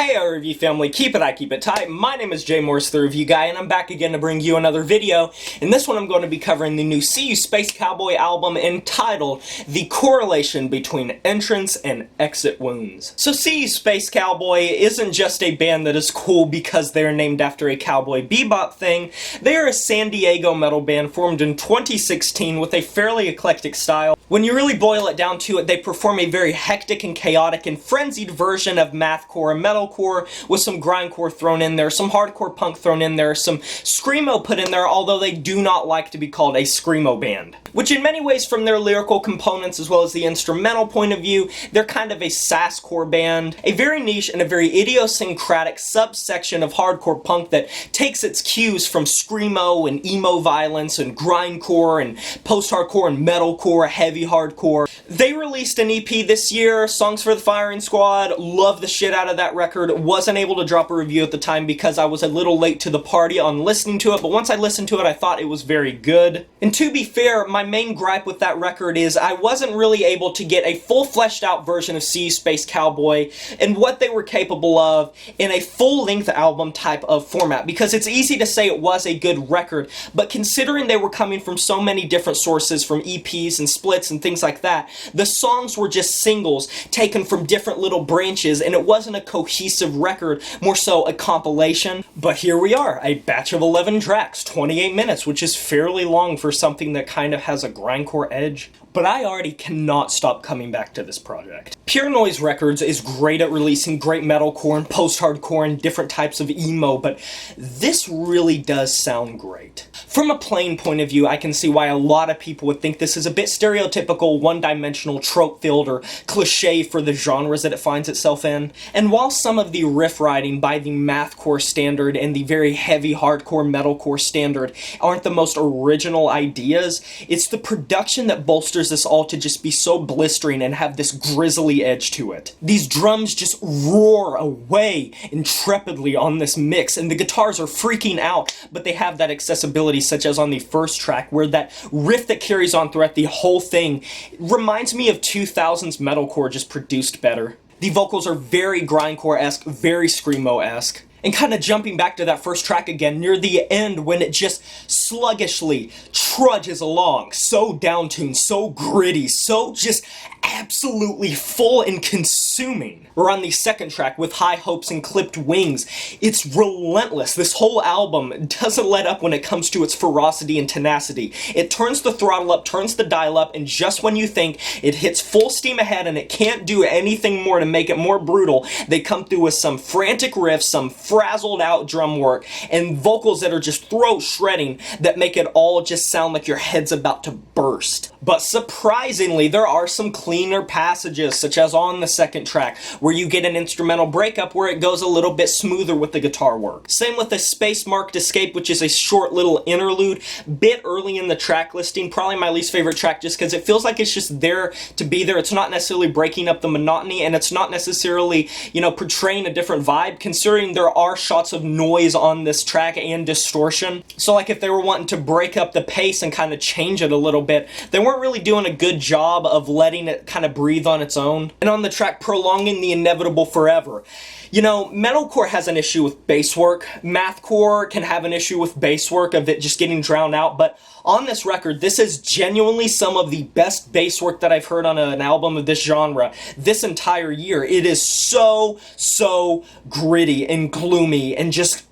Hey review family, keep it tight. My name is Jay Morris, the review guy, and I'm back again to bring you another video. In this one I'm going to be covering the new SeeYouSpaceCowboy album entitled The Correlation Between Entrance and Exit Wounds. So SeeYouSpaceCowboy isn't just a band that is cool because they're named after a cowboy bebop thing. They are a San Diego metal band formed in 2016 with a fairly eclectic style. When you really boil it down to it, they perform a very hectic and chaotic and frenzied version of mathcore and metalcore with some grindcore thrown in there, some hardcore punk thrown in there, some screamo put in there, although they do not like to be called a screamo band. Which in many ways, from their lyrical components as well as the instrumental point of view, they're kind of a Sasscore band, a very niche and a very idiosyncratic subsection of hardcore punk that takes its cues from screamo and emo violence and grindcore and post-hardcore and metalcore, heavy hardcore. They released an EP this year, Songs for the Firing Squad. Love the shit out of that record. Wasn't able to drop a review at the time because I was a little late to the party on listening to it, but once I listened to it, I thought it was very good. And to be fair, my main gripe with that record is I wasn't really able to get a full fleshed out version of SeeYouSpaceCowboy and what they were capable of in a full-length album type of format, because it's easy to say it was a good record, but considering they were coming from so many different sources, from EPs and splits and things like that, the songs were just singles taken from different little branches, and it wasn't a cohesive record, more so a compilation. But here we are, a batch of 11 tracks, 28 minutes, which is fairly long for something that kind of has a grindcore edge. But I already cannot stop coming back to this project. Pure Noise Records is great at releasing great metalcore and post-hardcore and different types of emo, but this really does sound great. From a plain point of view, I can see why a lot of people would think this is a bit stereotypical, one-dimensional, trope-filled, or cliché for the genres that it finds itself in. And while some of the riff writing by the mathcore standard and the very heavy hardcore metalcore standard aren't the most original ideas, it's the production that bolsters this all to just be so blistering and have this grisly edge to it. These drums just roar away intrepidly on this mix, and the guitars are freaking out, but they have that accessibility, such as on the first track, where that riff that carries on throughout the whole thing reminds me of 2000s metalcore just produced better. The vocals are very grindcore-esque, very screamo-esque. And kind of jumping back to that first track again, near the end when it just sluggishly trudges along, so downtuned, so gritty, so just absolutely full and consuming. Or on the second track with High Hopes and Clipped Wings, it's relentless. This whole album doesn't let up when it comes to its ferocity and tenacity. It turns the throttle up, turns the dial up, and just when you think it hits full steam ahead and it can't do anything more to make it more brutal, they come through with some frantic riffs, some frazzled out drum work, and vocals that are just throat shredding that make it all just sound like your head's about to burst. But surprisingly, there are some cleaner passages, such as on the second track, where you get an instrumental breakup where it goes a little bit smoother with the guitar work. Same with the Space Marked Escape, which is a short little interlude, bit early in the track listing, probably my least favorite track just because it feels like it's just there to be there. It's not necessarily breaking up the monotony, and it's not necessarily, portraying a different vibe, considering there are shots of noise on this track and distortion. So like if they were wanting to break up the pace and kind of change it a little bit, they weren't really doing a good job of letting it kind of breathe on its own. And on the track Prolonging the Inevitable Forever, metalcore has an issue with bass work. Mathcore can have an issue with bass work, of it just getting drowned out, but on this record, this is genuinely some of the best bass work that I've heard on an album of this genre this entire year. It is so gritty and gloomy and just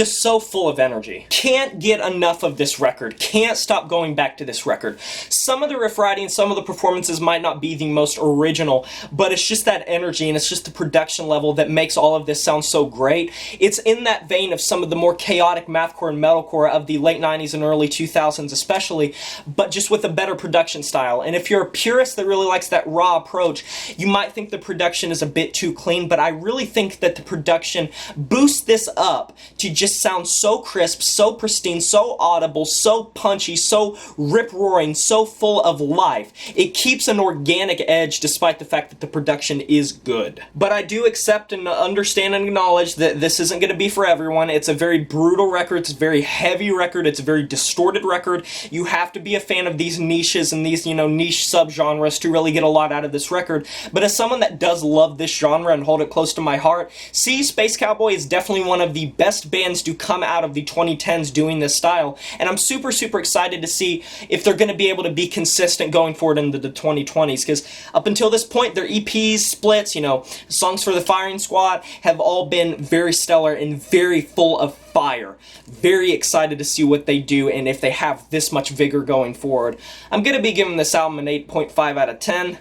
so full of energy. Can't get enough of this record. Can't stop going back to this record. Some of the riff writing, some of the performances might not be the most original, but it's just that energy and it's just the production level that makes all of this sound so great. It's in that vein of some of the more chaotic mathcore and metalcore of the late 90s and early 2000s especially, but just with a better production style. And if you're a purist that really likes that raw approach, you might think the production is a bit too clean, but I really think that the production boosts this up up to just sound so crisp, so pristine, so audible, so punchy, so rip-roaring, so full of life. It keeps an organic edge despite the fact that the production is good. But I do accept and understand and acknowledge that this isn't going to be for everyone. It's a very brutal record, it's a very heavy record, it's a very distorted record. You have to be a fan of these niches and these, niche subgenres to really get a lot out of this record. But as someone that does love this genre and hold it close to my heart, SeeYouSpaceCowboy is definitely one of the best bands to come out of the 2010s doing this style, and I'm super excited to see if they're going to be able to be consistent going forward into the 2020s, because up until this point, their EPs, splits, songs for the firing squad have all been very stellar and very full of fire. Very excited to see what they do and if they have this much vigor going forward. I'm going to be giving this album an 8.5 out of 10.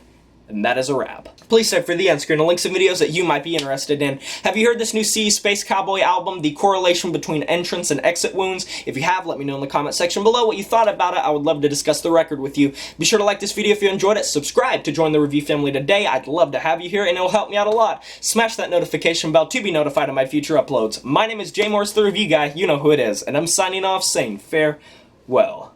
And that is a wrap. Please stay for the end screen to links and videos that you might be interested in. Have you heard this new SeeYouSpaceCowboy album, The Correlation Between Entrance and Exit Wounds? If you have, let me know in the comment section below what you thought about it. I would love to discuss the record with you. Be sure to like this video if you enjoyed it. Subscribe to join the review family today. I'd love to have you here and it'll help me out a lot. Smash that notification bell to be notified of my future uploads. My name is Jay Morris, the Review Guy. You know who it is. And I'm signing off saying farewell.